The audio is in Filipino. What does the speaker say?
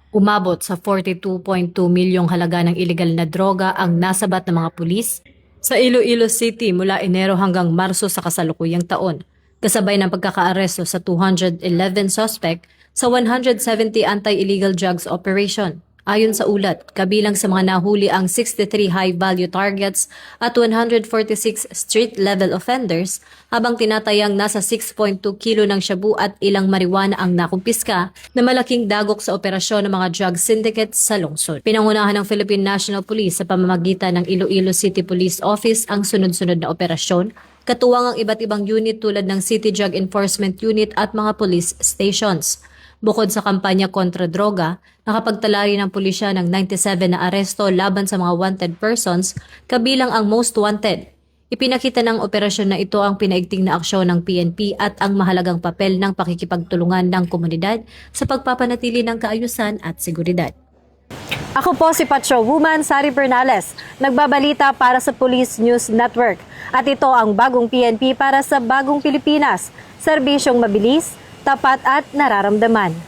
Umabot sa 42.2 milyong halaga ng ilegal na droga ang nasabat ng mga pulis sa Iloilo City mula Enero hanggang Marso sa kasalukuyang taon, kasabay ng pagkakaaresto sa 211 suspect sa 170 anti-illegal drugs operation. Ayon sa ulat, kabilang sa mga nahuli ang 63 high-value targets at 146 street-level offenders, habang tinatayang nasa 6.2 kilo ng shabu at ilang marijuana ang nakumpiska na malaking dagok sa operasyon ng mga drug syndicates sa lungsod. Pinangunahan ng Philippine National Police sa pamamagitan ng Iloilo City Police Office ang sunod-sunod na operasyon, katuwang ang iba't ibang unit tulad ng City Drug Enforcement Unit at mga police stations. Bukod sa kampanya kontra droga, nakapagtala rin ang pulisya ng 97 na aresto laban sa mga wanted persons, kabilang ang most wanted. Ipinakita ng operasyon na ito ang pinaigting na aksyon ng PNP at ang mahalagang papel ng pakikipagtulungan ng komunidad sa pagpapanatili ng kaayusan at seguridad. Ako po si Patrol Woman Sari Bernales, nagbabalita para sa Police News Network. At ito ang bagong PNP para sa bagong Pilipinas, serbisyong mabilis, tapat at nararamdaman.